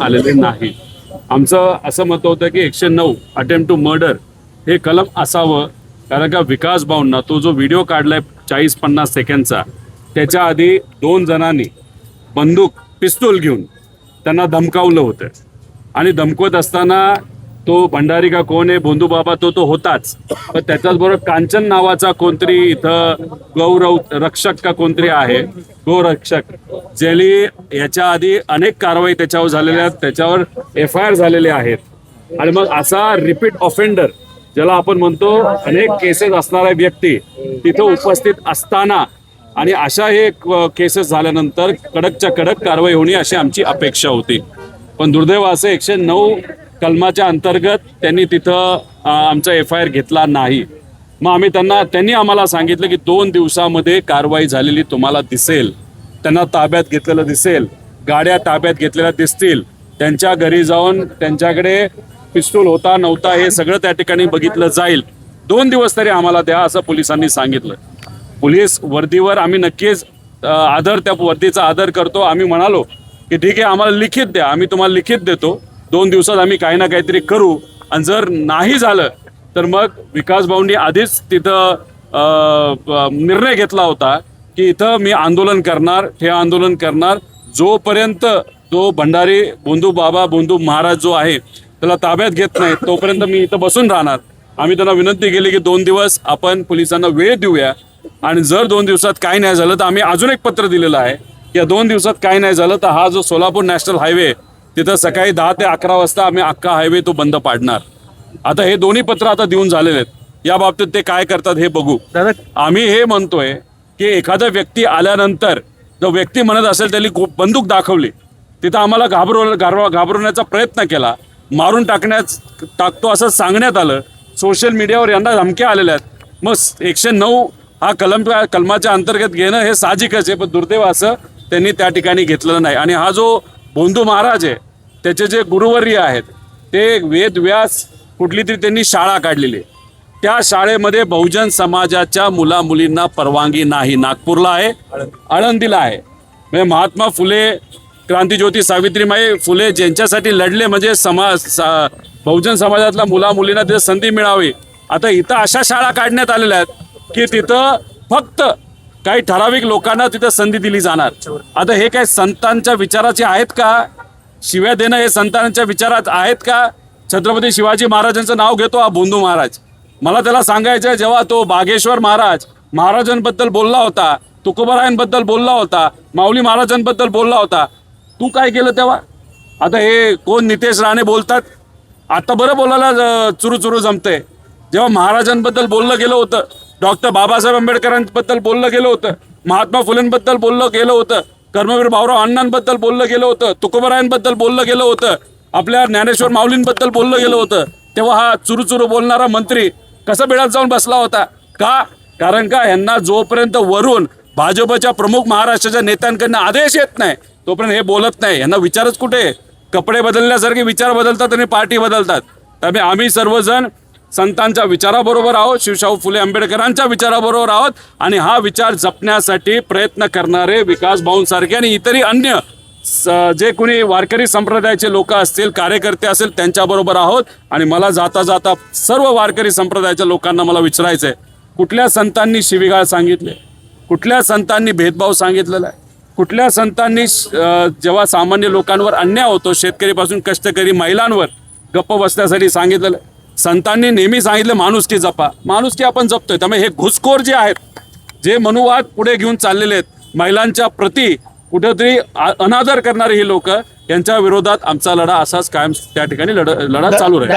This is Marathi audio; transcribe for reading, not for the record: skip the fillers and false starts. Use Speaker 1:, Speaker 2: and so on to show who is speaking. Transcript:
Speaker 1: आलेले नाही। आमचं असं मत होतं की 109 अटेम्प्ट टू मर्डर हे कलम असावं, कारण का विकास भाऊंना तो जो व्हिडिओ काढलाय 40-50 सेकंडचा, त्याच्या आधी 2 जणांनी बंदूक पिस्तूल घेऊन त्यांना धमकावलं होतं आणि धमकवत असताना तो भंडारी का कोण आहे भोंदू बाबा तो होताच, पण त्याच्याच बरोबर कांचन नावाचा कोणतरी इथं गौरव रक्षक का कोणतरी आहे, गोरक्षक, ज्याने याच्या आधी अनेक कारवाई त्याच्यावर झालेल्या आहेत, त्याच्यावर FIR झालेले आहेत। आणि मग असा रिपीट ऑफेंडर ज्याला आपण म्हणतो, अनेक केसेस असणारा व्यक्ती तिथं उपस्थित असताना आणि अशा हे केसेस झाल्यानंतर कडकच्या कडक कारवाई होणे अशी आमची अपेक्षा होती। पण दुर्दैव असं 109 कलमाच्या अंतर्गत त्यांनी तिथं आमचा FIR घेतला नाही। मग त्यांनी आम्हाला सांगितलं की 2 दिवसामध्ये कारवाई झालेली तुम्हाला दिसेल, त्यांना ताब्यात घेतलेलं दिसेल, गाड्या ताब्यात घेतलेल्या दिसतील, त्यांच्या घरी जाऊन त्यांच्याकडे पिस्तूल होता नव्हता हे सगळं त्या ठिकाणी बघितलं जाईल। 2 दिवस तरी आम्हाला द्या असं पोलिसांनी सांगितलं। पोलीस वर्दीवर आम्ही नक्कीच त्या वर्दीचा आदर करतो। आम्ही म्हणालो की ठीक आहे, आम्हाला लिखित द्या, आम्ही तुम्हाला लिखित देतो, 2 दिवसात आम्ही काही ना काहीतरी करू। आणि जर नाही झालं तर मग विकास भाऊंनी आधीच तिथं निर्णय घेतला होता की इथं मी आंदोलन करणार, हे आंदोलन करणार जोपर्यंत तो भंडारी भोंदू महाराज जो आहे त्याला ताब्यात घेत नाही तोपर्यंत मी इथं बसून राहणार। आम्ही त्यांना विनंती केली की 2 दिवस आपण पोलिसांना वेळ देऊया, आणि जर 2 दिवसात काही नाही झालं तर आम्ही अजून एक पत्र दिलेलं आहे की 2 दिवसात काही नाही झालं तर हा जो सोलापूर नॅशनल हायवे तिथं सकाळी 10 ते 11 वाजता आम्ही अख्खा हायवे तो बंद पाडणार। आता हे दोन्ही पत्र आता देऊन झालेले आहेत, या बाबतीत ते काय करतात हे बघू। आम्ही हे म्हणतोय की एखादा व्यक्ती आल्यानंतर जो व्यक्ती म्हणत असेल त्यांनी बंदूक दाखवली, तिथं आम्हाला घाबरवण्याचा प्रयत्न केला, मारून टाकतो असं सांगण्यात आलं, सोशल मीडियावर यांना धमक्या आलेल्या आहेत। मग 109 हा कलमाच्या अंतर्गत घेणं हे साहजिकच आहे, पण दुर्दैव असं त्यांनी त्या ठिकाणी घेतलेलं नाही। आणि हा जो भोंदू महाराज आहे त्याचे जे गुरुवर्य आहेत ते वेद व्यास कुठली तरी त्यांनी शाळा काढलेली, त्या शाळेमध्ये बहुजन समाजाच्या मुलींना परवानगी नाही। नागपूरला आहे, आळंदीला आहे। म्हणजे महात्मा फुले, क्रांतिज्योती सावित्रीबाई फुले ज्यांच्यासाठी लढले, म्हणजे बहुजन समाजातल्या मुलींना तिथे संधी मिळावी, आता इथं अशा शाळा काढण्यात आलेल्या आहेत की तिथं फक्त काही ठराविक लोकांना तिथं संधी दिली जाणार। आता हे काय संतांच्या विचाराचे आहेत का? शिव्या देणं हे संतांच्या विचारात आहेत का? छत्रपती शिवाजी महाराजांचं नाव घेतो हा भोंदू महाराज, मला त्याला सांगायचं जेव्हा तो बागेश्वर महाराजांबद्दल बोलला होता, तुकोबारायांबद्दल बोलला होता, माऊली महाराजांबद्दल बोलला होता, तू काय केलं तेव्हा? आता हे कोण नितेश राणे बोलतात, आता बरं बोलायला चुरू जमतंय। जेव्हा महाराजांबद्दल बोललं गेलं होतं, डॉक्टर बाबासाहेब आंबेडकरांबद्दल बोललं गेलं होतं, महात्मा फुलेंबद्दल बोललं गेलं होतं, कर्मवीर भाऊराव अण्णांबद्दल बोललं गेलं होतं, तुकोबारायांबद्दल बोललं गेलं होतं, आपल्या ज्ञानेश्वर माऊलींबद्दल बोललं गेलं होतं, तेव्हा हा चुरू बोलणारा मंत्री कसा बिळात जाऊन बसला होता का? कारण का यांना जोपर्यंत वरून भाजपच्या प्रमुख महाराष्ट्राच्या नेत्यांकडनं आदेश येत नाही तोपर्यंत हे बोलत नाही। यांना विचारच कुठे? कपडे बदलल्यासारखे विचार बदलतात आणि पार्टी बदलतात। त्यामुळे आम्ही सर्वजण संतांच्या विचाराबरोबर आहोत, शिवशाहू फुले आंबेडकरांच्या विचाराबरोबर आहोत, आणि हा विचार जपण्यासाठी प्रयत्न करणारे विकास भाऊंसारखे आणि इतरही अन्य जे कोणी वारकरी संप्रदायाचे लोक असतील, कार्यकर्ते असेल, त्यांच्याबरोबर आहोत। आणि मला जाता जाता सर्व वारकरी संप्रदायाच्या लोकांना मला विचारायचं आहे, कुठल्या संतांनी शिवीगाळ सांगितले? कुठल्या संतांनी भेदभाव सांगितलेला आहे? कुठल्या संतांनी जेव्हा सामान्य लोकांवर अन्याय होतो, शेतकरीपासून कष्टकरी महिलांवर गप्प बसण्यासाठी सांगितलेलं? संतांनी नेहमी सांगितलं माणुसकी जपा, माणुसकी आपण जपतोय। त्यामुळे हे घुसखोर जे आहेत, जे मनुवाद पुढे घेऊन चाललेले आहेत, महिलांच्या प्रति कुठेतरी अनादर करणारे ही लोक, यांच्या विरोधात आमचा लढा असाच कायम त्या ठिकाणी लढा चालू राहील।